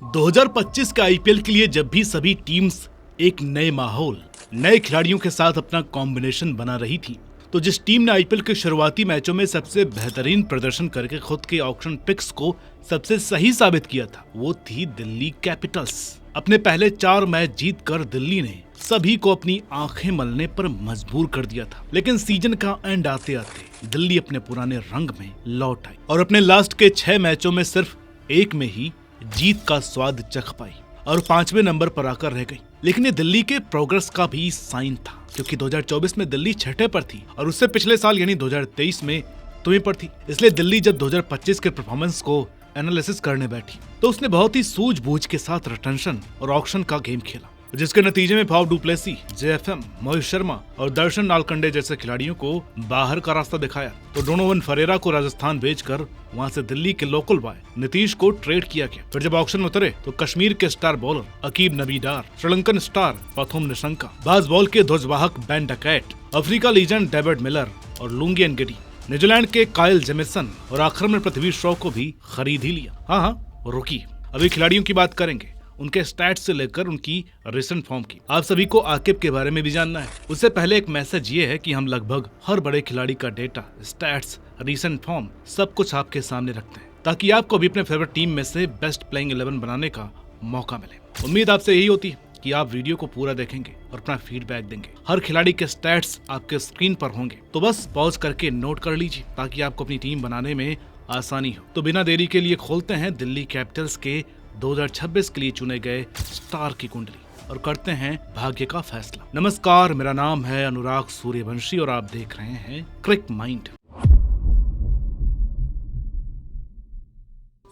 2025 के आईपीएल के लिए जब भी सभी टीम्स एक नए माहौल, नए खिलाड़ियों के साथ अपना कॉम्बिनेशन बना रही थी, तो जिस टीम ने आईपीएल के शुरुआती मैचों में सबसे बेहतरीन प्रदर्शन करके खुद के ऑक्शन पिक्स को सबसे सही साबित किया था, वो थी दिल्ली कैपिटल्स। अपने पहले 4 मैच जीतकर दिल्ली ने सभी को अपनी आंखें मलने पर मजबूर कर दिया था। लेकिन सीजन का एंड आते आते दिल्ली अपने पुराने रंग में लौट आई और अपने लास्ट के 6 मैचों में सिर्फ एक में ही जीत का स्वाद चख पाई और 5वें नंबर पर आकर रह गई। लेकिन ये दिल्ली के प्रोग्रेस का भी साइन था, क्योंकि 2024 में दिल्ली 6ठे पर थी और उससे पिछले साल यानी 2023 में 2वें पर थी। इसलिए दिल्ली जब 2025 के परफॉर्मेंस को एनालिसिस करने बैठी तो उसने बहुत ही सूझबूझ के साथ रिटेंशन और ऑक्शन का गेम खेला, जिसके नतीजे में Faf du Plessis, जेएफएम, Mohit Sharma और दर्शन नालकंडे जैसे खिलाड़ियों को बाहर का रास्ता दिखाया तो डोनोवन फरेरा को राजस्थान भेजकर वहां से दिल्ली के लोकल बॉय नीतीश को ट्रेड किया गया। फिर जब ऑक्शन में उतरे तो कश्मीर के स्टार बॉलर अकीब नबी डार, श्रीलंकन स्टार पथुम निशंका, बाज बॉल के ध्वजवाहक Ben Duckett, Africa legend David Miller और लुंगी एनगिडी, न्यूजीलैंड के काइल जेमिसन और आखिर में पृथ्वी शॉ को भी खरीद ही लिया। हाँ, रुकिए, अभी खिलाड़ियों की बात करेंगे, उनके स्टैट्स से लेकर उनकी रिसेंट फॉर्म की। आप सभी को आकिब के बारे में भी जानना है। उससे पहले एक मैसेज ये है कि हम लगभग हर बड़े खिलाड़ी का डेटा, स्टैट्स, रिसेंट फॉर्म सब कुछ आपके सामने रखते हैं, ताकि आपको भी अपने फेवरेट टीम में से बेस्ट प्लेइंग 11 बनाने का मौका मिले। उम्मीद आपसे यही होती है कि आप वीडियो को पूरा देखेंगे और अपना फीडबैक देंगे। हर खिलाड़ी के स्टैट्स आपके स्क्रीन पर होंगे, तो बस पॉज करके नोट कर लीजिए ताकि आपको अपनी टीम बनाने में आसानी हो। तो बिना देरी के लिए खोलते हैं दिल्ली कैपिटल्स के 2026 के लिए चुने गए स्टार की कुंडली और करते हैं भाग्य का फैसला। नमस्कार, मेरा नाम है अनुराग सूर्यवंशी और आप देख रहे हैं क्रिक माइंड।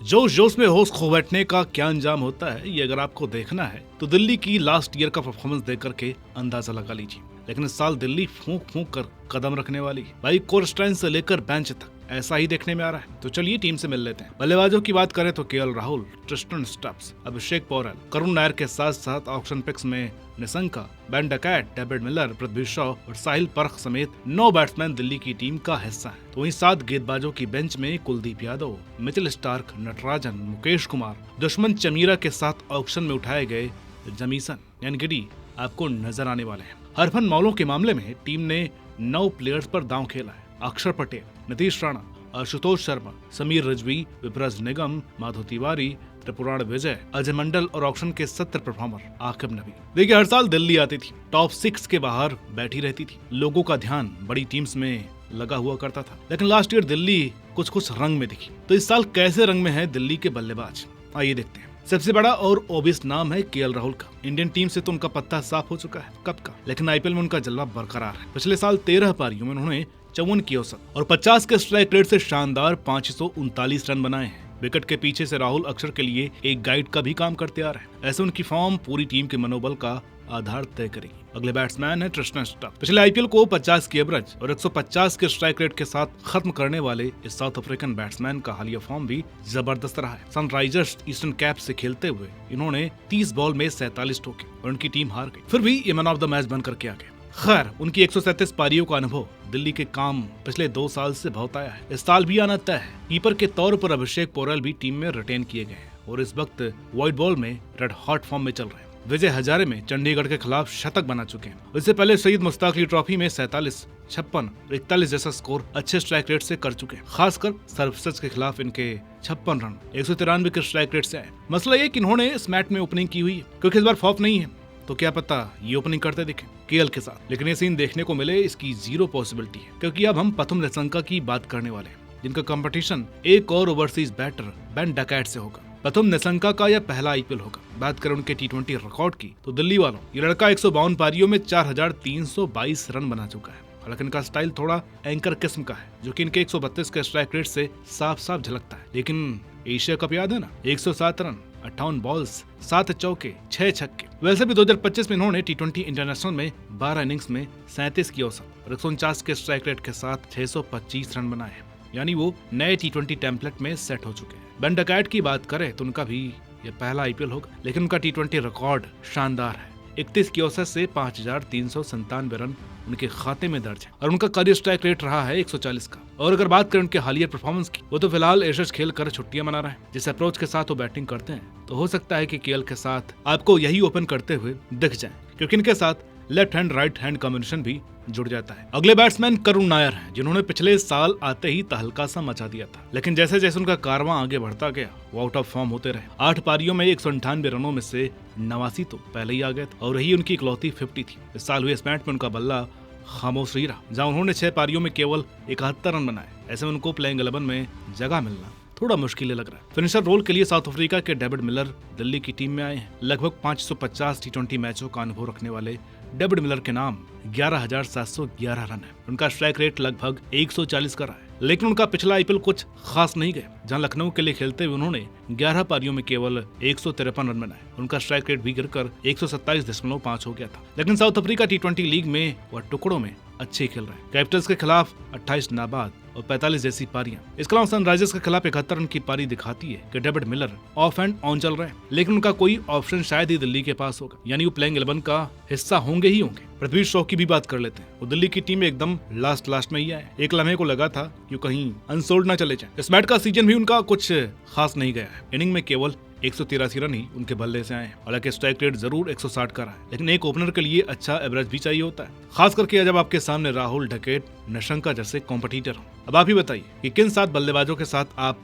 जोश जोश में होश खो बैठने का क्या अंजाम होता है, ये अगर आपको देखना है तो दिल्ली की लास्ट ईयर का परफॉर्मेंस देख करके अंदाजा लगा लीजिए। लेकिन इस साल दिल्ली फूंक फूंक कर कदम रखने वाली है। भाई कोर स्ट्रेंथ से लेकर बेंच तक ऐसा ही देखने में आ रहा है। तो चलिए टीम से मिल लेते हैं। बल्लेबाजों की बात करें तो KL Rahul, Tristan Stubbs, Abhishek Porel, Karun Nair के साथ साथ ऑक्शन पिक्स में Nissanka, Ben Duckett, David Miller, Prithvi Shaw और साहिल परख समेत 9 बैट्समैन दिल्ली की टीम का हिस्सा है। तो वहीं 7 गेंदबाजों की बेंच में कुलदीप यादव, मिचेल स्टार्क, नटराजन, मुकेश कुमार, दुश्मन चमीरा के साथ ऑक्शन में उठाए गए जमीसन एनगिडी आपको नजर आने वाले हैं। हरफन मौलों के मामले में टीम ने 9 प्लेयर्स पर दांव खेला है। अक्षर पटेल, नीतीश राणा, आशुतोष शर्मा, समीर रिजवी, विपराज निगम, माधव तिवारी, त्रिपुराण विजय, अजय मंडल और ऑक्शन के 70 परफॉर्मर आकिब नबी। देखिए, हर साल दिल्ली आती थी, टॉप 6 के बाहर बैठी रहती थी, लोगों का ध्यान बड़ी टीम्स में लगा हुआ करता था। लेकिन लास्ट ईयर दिल्ली कुछ रंग में दिखी। तो इस साल कैसे रंग में है दिल्ली के बल्लेबाज, आइए देखते हैं। सबसे बड़ा और ओबियस नाम है केएल राहुल का। इंडियन टीम से तो उनका पत्ता साफ हो चुका है कब का, लेकिन आईपीएल में उनका जलवा बरकरार है। पिछले साल 13 पारियों में उन्होंने 54 की औसत और 50 के स्ट्राइक रेट से शानदार 539 रन बनाए हैं। विकेट के पीछे से राहुल अक्षर के लिए एक गाइड का भी काम करते आ रहे हैं। ऐसे उनकी फॉर्म पूरी टीम के मनोबल का आधार तय करेगी। अगले बैट्समैन है ट्रिस्टन स्टब्स। पिछले आईपीएल को 50 की एवरेज और 150 के स्ट्राइक रेट के साथ खत्म करने वाले इस साउथ अफ्रीकन बैट्समैन का हालिया फॉर्म भी जबरदस्त रहा है। सनराइजर्स ईस्टर्न कैप से खेलते हुए इन्होंने 30 बॉल में 47 ठोके और उनकी टीम हार गई। फिर भी ये मैन ऑफ द मैच बनकर के आ गए। खैर, उनकी 137 पारियों का अनुभव दिल्ली के काम पिछले 2 साल से बहुत आया है। इस साल भी आना तय है। कीपर के तौर पर अभिषेक पौरेल भी टीम में रिटेन किए गए हैं और इस वक्त व्हाइट बॉल में रेड हॉट फॉर्म में चल रहे हैं। विजय हजारे में चंडीगढ़ के खिलाफ शतक बना चुके हैं। इससे पहले सईद मुश्ताक अली ट्रॉफी में 47, 56 और 41 जैसा स्कोर अच्छे स्ट्राइक रेट से कर चुके हैं। खासकर सर्विसेज के खिलाफ इनके 56 रन 193 के स्ट्राइक रेट से आए। मसला ये कि इन्होंने इस मैच में ओपनिंग की हुई है, क्योंकि इस बार फॉफ नहीं है, तो क्या पता ये ओपनिंग करते दिखे केएल के साथ। लेकिन ये सीन देखने को मिले, इसकी 0 पॉसिबिलिटी है, क्योंकि अब हम पथुम निशंका की बात करने वाले हैं, जिनका कंपटीशन एक और ओवरसीज बैटर बेन डकैट से होगा। पथुम निशंका का यह पहला आईपीएल होगा। बात करें उनके टी20 रिकॉर्ड की तो दिल्ली वालों, ये लड़का 152 पारियों में 4322 रन बना चुका है। हालांकि इनका स्टाइल थोड़ा एंकर किस्म का है, जो कि इनके 132 के स्ट्राइक रेट से साफ साफ झलकता है। लेकिन एशिया कप याद है ना, 107 रन, 58 बॉल्स, 7 चौके, 6 छक्के। वैसे भी 2025 में इन्होंने टी20 इंटरनेशनल में 12 इनिंग्स में 37 की औसत और 149 के स्ट्राइक रेट के साथ 625 रन बनाए हैं। यानी वो नए टी20 टेम्पलेट में सेट हो चुके हैं। बेन डकैट की बात करें तो उनका भी ये पहला आईपीएल होगा, लेकिन उनका टी20 रिकॉर्ड शानदार है। 31 की औसत से 5,397 रन उनके खाते में दर्ज है और उनका करियर स्ट्राइक रेट रहा है 140 का। और अगर बात करें उनके हालिया परफॉर्मेंस की, वो तो फिलहाल एशेज खेल कर छुट्टियां मना रहे हैं। जिस अप्रोच के साथ वो बैटिंग करते हैं तो हो सकता है कि केएल के साथ आपको यही ओपन करते हुए दिख जाए, क्योंकि इनके साथ left hand right hand combination भी जुड़ जाता है। अगले बैट्समैन करुण नायर हैं, जिन्होंने पिछले साल आते ही तहलका सा मचा दिया था, लेकिन जैसे जैसे उनका कारवां आगे बढ़ता गया वो आउट ऑफ फॉर्म होते रहे। 8 पारियों में 198 रनों में से 89 तो पहले ही आ गए थे और यही उनकी इकलौती 50 थी। इस साल हुए इस मैच में उनका बल्ला खामोश ही रहा, जहां उन्होंने 6 पारियों में केवल 71 रन बनाए। ऐसे में उनको प्लेइंग 11 में जगह मिलना थोड़ा मुश्किल लग रहा है। फिनिशर रोल के लिए साउथ अफ्रीका के डेविड मिलर दिल्ली की टीम में आए हैं। लगभग 550 टी20 मैचों का अनुभव रखने वाले डेविड मिलर के नाम 11,711 रन है। उनका स्ट्राइक रेट लगभग 140 का रहा है, लेकिन उनका पिछला आईपीएल कुछ खास नहीं गया, जहां लखनऊ के लिए खेलते हुए उन्होंने 11 पारियों में केवल 153 रन बनाए। उनका स्ट्राइक रेट भी गिरकर 127.5 हो गया था। लेकिन साउथ अफ्रीका टी20 लीग में वह टुकड़ों में अच्छे खेल रहे हैं। कैपिटल्स के खिलाफ 28 नाबाद और 45 जैसी पारियां। इसके अलावा सनराइजर्स के खिलाफ 71 रन की पारी दिखाती है कि David Miller of and on चल रहे हैं, लेकिन उनका कोई ऑप्शन शायद ही दिल्ली के पास होगा, यानी वो प्लेइंग 11 का हिस्सा होंगे ही होंगे। पृथ्वी शॉ की भी बात कर लेते हैं। वो दिल्ली की टीम में एकदम लास्ट में ही आए। एक लम्हे को लगा था कि कहीं अनसोल्ड ना चले जाए। इस मैच का सीजन भी उनका कुछ खास नहीं गया है। इनिंग में केवल 183 रन ही उनके बल्ले से आए। हालांकि स्ट्राइक रेट जरूर 160 का रहा है, लेकिन एक ओपनर के लिए अच्छा एवरेज भी चाहिए होता है, खास करके जब आपके सामने राहुल, ढकेट, निशंका जैसे कॉम्पिटिटर हो। अब आप ही बताइए कि किन 7 बल्लेबाजों के साथ आप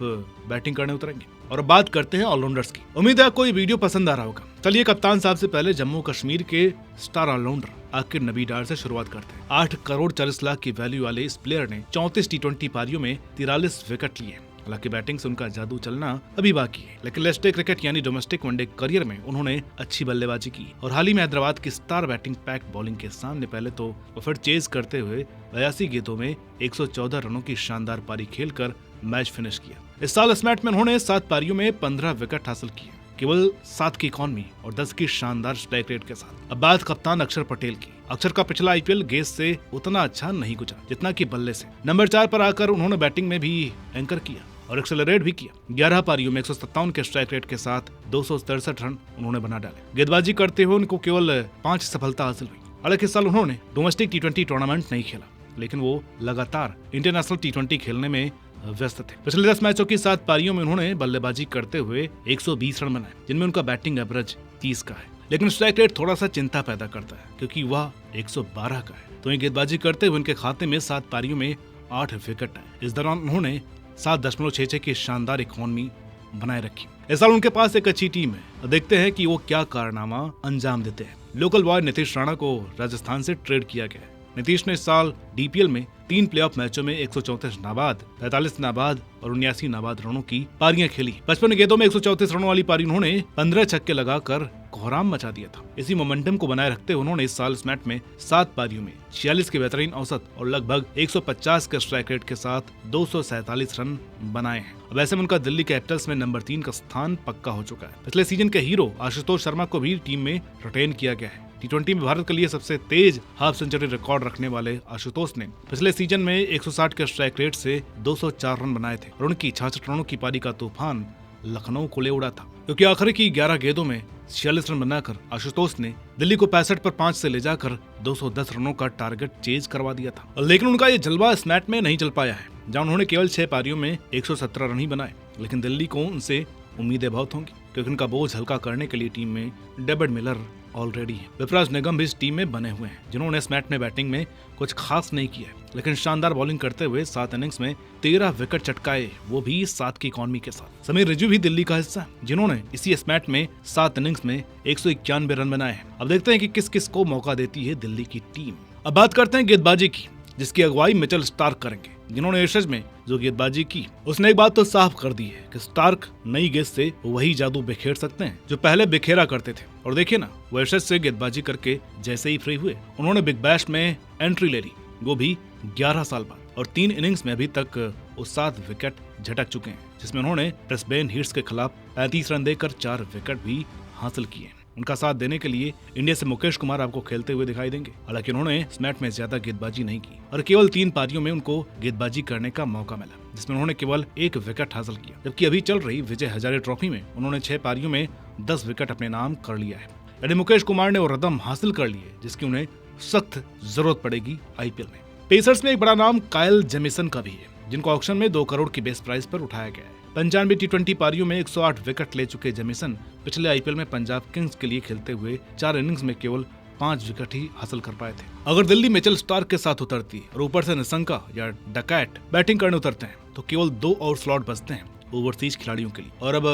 बैटिंग करने उतरेंगे। और अब बात करते हैं ऑलराउंडर्स की। उम्मीद है कोई वीडियो पसंद आ रहा होगा। चलिए कप्तान साहब से पहले जम्मू कश्मीर के स्टार ऑलराउंडर आकिब नबी डार से शुरुआत करते हैं। 8 करोड़ 40 लाख की वैल्यू वाले इस प्लेयर ने 34 टी20 पारियों में 43 विकेट लिए। हालांकि बैटिंग से उनका जादू चलना अभी बाकी है, लेकिन टेस्ट क्रिकेट यानी डोमेस्टिक वनडे करियर में उन्होंने अच्छी बल्लेबाजी की और हाल ही में हैदराबाद की स्टार बैटिंग पैक बॉलिंग के सामने पहले तो और फिर चेज करते हुए 82 गेंदों में 114 रनों की शानदार पारी खेलकर मैच फिनिश किया। इस साल इस मैच में उन्होंने 7 पारियों में 15 विकेट हासिल किए, केवल 7 की इकॉनमी और 10 की शानदार स्ट्राइक रेट के साथ। अब बात कप्तान अक्षर पटेल की। अक्षर का पिछला आईपीएल गेंद से उतना अच्छा नहीं गुजरा जितना कि बल्ले से। नंबर 4 पर आकर उन्होंने बैटिंग में भी एंकर किया और एक्सेलरेट भी किया। 11 पारियों में 157 के स्ट्राइक रेट के साथ 263 रन उन्होंने बना डाले। गेंदबाजी करते हुए उनको केवल 5 सफलता हासिल हुई। हालांकि इस साल उन्होंने डोमेस्टिक टी20 टूर्नामेंट नहीं खेला, लेकिन वो लगातार इंटरनेशनल टी20 खेलने में व्यस्त थे। पिछले 10 मैचों की 7 पारियों में उन्होंने बल्लेबाजी करते हुए 120 रन बनाए, जिनमें उनका बैटिंग एवरेज 30 का है। लेकिन स्ट्राइक रेट थोड़ा सा चिंता पैदा करता है, क्योंकि वह 112 का है। तो गेंदबाजी करते हुए उनके खाते में 7 पारियों में 8 विकेट आए। इस दौरान उन्होंने 7.66 की शानदार इकॉनमी बनाए रखी। इस साल उनके पास एक अच्छी टीम है। देखते हैं कि वो क्या कारनामा अंजाम देते हैं। लोकल बॉय नीतीश राणा को राजस्थान से ट्रेड किया गया है। नीतीश ने इस साल डीपीएल में 3 प्लेऑफ मैचों में 134 नाबाद, 45 नाबाद और 79 नाबाद रनों की पारियां खेली। 55 गेंदों में 134 रनों वाली पारी उन्होंने 15 छक्के लगाकर कोहराम मचा दिया था। इसी मोमेंटम को बनाए रखते उन्होंने इस साल इस मैच में 7 पारियों में 46 की बेहतरीन औसत और लगभग 150 के स्ट्राइक रेट के साथ 247 रन बनाए हैं। अब ऐसे में उनका दिल्ली कैपिटल्स में नंबर 3 का स्थान पक्का हो चुका है। पिछले सीजन के हीरो आशुतोष शर्मा को भी टीम में रिटेन किया गया है। टी20 में भारत के लिए सबसे तेज हाफ सेंचुरी रिकॉर्ड रखने वाले आशुतोष ने पिछले सीजन में 160 के स्ट्राइक रेट से 204 रन बनाए थे और उनकी 66 रनों की पारी का तूफान लखनऊ को ले उड़ा था, क्योंकि आखिरी की 11 गेंदों में 46 रन बनाकर आशुतोष ने दिल्ली को 65 पर 5 से ले जाकर 210 रनों का टारगेट चेज करवा दिया था। लेकिन उनका ये जलवा इस मैच में नहीं चल पाया है, जहां उन्होंने केवल 6 पारियों में 117 रन ही बनाए। लेकिन दिल्ली को उनसे उम्मीदें बहुत होंगी, क्योंकि उनका बोझ हल्का करने के लिए टीम में डेविड मिलर ऑलरेडी है। विपराज निगम भी इस टीम में बने हुए हैं, जिन्होंने इस मैच में बैटिंग में कुछ खास नहीं किया, लेकिन शानदार बॉलिंग करते हुए 7 इनिंग्स में 13 विकेट चटकाए, वो भी 7 की इकॉनमी के साथ। समीर रिजू भी दिल्ली का हिस्सा, जिन्होंने इसी इस मैच में 7 इनिंग्स में 191 रन बनाए हैं। अब देखते हैं कि किस किस को मौका देती है दिल्ली की टीम। अब बात करते हैं गेंदबाजी की, जिसकी अगुवाई मिचेल स्टार्क करेंगे, जिन्होंने एशेज में जो गेंदबाजी की उसने एक बात तो साफ कर दी है कि स्टार्क नई गेंद से वही जादू बिखेर सकते हैं जो पहले बिखेरा करते थे। और देखिए ना, वो एशेज से गेंदबाजी करके जैसे ही फ्री हुए उन्होंने बिग बैश में एंट्री ले ली, वो भी 11 साल बाद, और 3 इनिंग्स में अभी तक वो 7 विकेट झटक चुके हैं, जिसमें उन्होंने ब्रिस्बेन हीट्स के खिलाफ 35 रन देकर 4 विकेट भी हासिल किए। उनका साथ देने के लिए इंडिया से मुकेश कुमार आपको खेलते हुए दिखाई देंगे। हालांकि उन्होंने इस मैच में ज्यादा गेंदबाजी नहीं की और केवल 3 पारियों में उनको गेंदबाजी करने का मौका मिला, जिसमें उन्होंने केवल 1 विकेट हासिल किया। जबकि अभी चल रही विजय हजारे ट्रॉफी में उन्होंने 6 पारियों में 10 विकेट अपने नाम कर लिया है। यानी मुकेश कुमार ने वो रकम हासिल कर ली है जिसकी उन्हें सख्त जरूरत पड़ेगी आईपीएल में। पेसर्स में एक बड़ा नाम काइल जेमिसन का भी है, जिनको ऑक्शन में 2 करोड़ की बेस प्राइस पर उठाया गया है। 95 टी20 पारियों में 108 विकेट ले चुके जेमिसन पिछले आईपीएल में पंजाब किंग्स के लिए खेलते हुए 4 इनिंग्स में केवल 5 विकेट ही हासिल कर पाए थे। अगर दिल्ली मिचेल स्टार्क के साथ उतरती है और ऊपर से निशंका या डकैट बैटिंग करने उतरते हैं तो केवल 2 और स्लॉट बचते हैं ओवरसीज खिलाड़ियों के लिए। और अब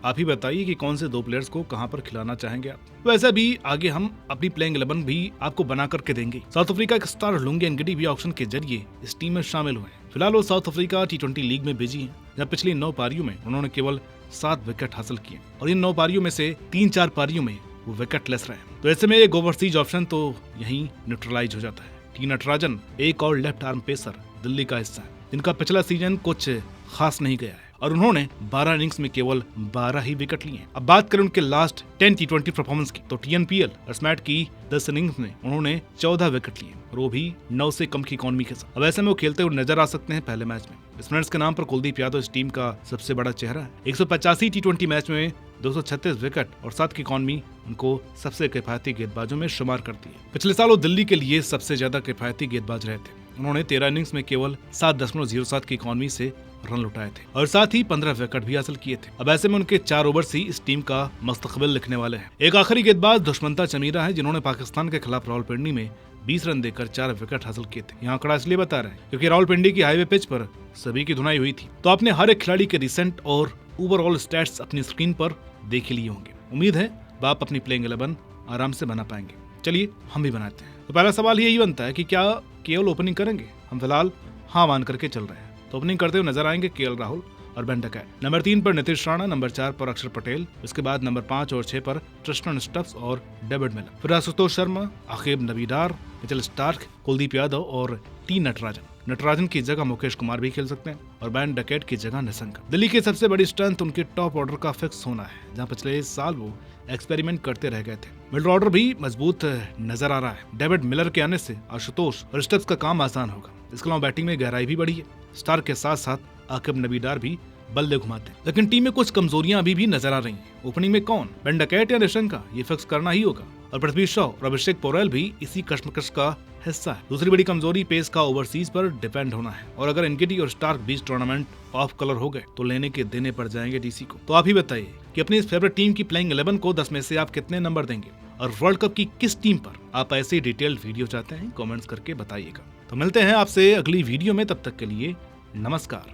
आप ही बताइए कि कौन से 2 प्लेयर्स को कहां पर खिलाना चाहेंगे आप। वैसे भी आगे हम अपनी प्लेइंग 11 भी आपको बना करके देंगे। साउथ अफ्रीका के स्टार लुंगी एनगिडी भी ऑक्शन के जरिए इस टीम में शामिल हुए हैं। फिलहाल वो साउथ अफ्रीका टी20 लीग में बिजी हैं, जहां पिछली 9 पारियों में उन्होंने केवल 7 विकेट हासिल किए और इन 9 पारियों में से 3-4 पारियों में वो विकेट लेस रहे। तो ऐसे में एक ओवरसीज ऑप्शन तो यहीं न्यूट्रलाइज हो जाता है। टी नटराजन एक और लेफ्ट आर्म पेसर दिल्ली का हिस्सा है, जिनका पिछला सीजन कुछ खास नहीं गया है और उन्होंने 12 इनिंग्स में केवल 12 ही विकेट लिए हैं। अब बात करें उनके लास्ट 10 टी20 परफॉर्मेंस की तो टीएनपीएल और स्मैट की 10 इनिंग्स में उन्होंने 14 विकेट लिए और वो भी 9 से कम की इकॉनमी के साथ। अब ऐसे में वो खेलते हुए नजर आ सकते हैं पहले मैच में। स्पिनर्स के नाम पर कुलदीप यादव इस टीम का सबसे बड़ा चेहरा है। 185 टी20 मैच में 236 विकेट और 7 की इकॉनमी उनको सबसे किफायती गेंदबाजों में शुमार करती है। पिछले साल वो दिल्ली के लिए सबसे ज्यादा किफायती गेंदबाज रहे थे। उन्होंने 13 इनिंग्स में केवल 7.07 की इकॉनमी से रन लुटाए थे और साथ ही 15 विकेट भी हासिल किए थे। अब ऐसे में उनके 4 ओवर्स ही इस टीम का मुस्तकबिल लिखने वाले हैं। एक आखिरी गेंदबाज दुष्मंता चमीरा है, जिन्होंने पाकिस्तान के खिलाफ रावलपिंडी में 20 रन देकर 4 विकेट हासिल किए थे। यहाँ आंकड़ा इसलिए बता रहे हैं क्योंकि रावलपिंडी की हाईवे पिच पर सभी की धुनाई हुई थी, तो आपने हर एक खिलाड़ी के रिसेंट और ओवरऑल स्टैट्स अपनी स्क्रीन पर देख ही लिए होंगे। उम्मीद है आप अपनी प्लेइंग 11 आराम से बना पाएंगे। चलिए हम भी बनाते हैं। तो पहला सवाल यही बनता है कि क्या केएल ओपनिंग करेंगे? हम फिलहाल हाँ मान करके चल रहे हैं। तो ओपनिंग करते हुए नजर आएंगे केएल राहुल और बेन डकैट। नंबर 3 पर नीतीश राणा, नंबर 4 पर अक्षर पटेल, इसके बाद नंबर 5 और 6 पर ट्रिस्टन स्टफ्स और डेविड मिलर, फिर आशुतोष शर्मा, आकिब नबीदार, मिचेल स्टार्क, कुलदीप यादव और टी नटराजन। नटराजन की जगह मुकेश कुमार भी खेल सकते हैं और बेन डकैट की जगह निशंका। दिल्ली की सबसे बड़ी स्ट्रेंथ उनके टॉप ऑर्डर का फिक्स होना है, जहां पिछले साल वो एक्सपेरिमेंट करते रह गए थे। मिडल ऑर्डर भी मजबूत नजर आ रहा है। डेविड मिलर के आने से आशुतोष और स्टफ्स का काम आसान होगा। इसके अलावा बैटिंग में गहराई भी बढ़ी है। स्टार के साथ साथ आकिब नबीदार भी बल्ले घुमाते हैं, लेकिन टीम में कुछ कमजोरियां अभी भी नजर आ रही हैं। ओपनिंग में कौन, बेन डकैट या निशंका, ये फिक्स करना ही होगा। और पृथ्वी शॉ और अभिषेक पोरेल भी इसी कश्मकश का हिस्सा है। दूसरी बड़ी कमजोरी पेस का ओवरसीज पर डिपेंड होना है और अगर एनगिडी और स्टार्क बीच टूर्नामेंट ऑफ कलर हो गए तो लेने के देने पड़ जाएंगे डीसी को। तो आप ही बताइए कि अपनी इस फेवरेट टीम की प्लेइंग 11 को 10 में से आप कितने नंबर देंगे और वर्ल्ड कप की किस टीम पर आप ऐसे डिटेल्ड वीडियो चाहते हैं, कमेंट्स करके बताइएगा। तो मिलते हैं आपसे अगली वीडियो में, तब तक के लिए नमस्कार।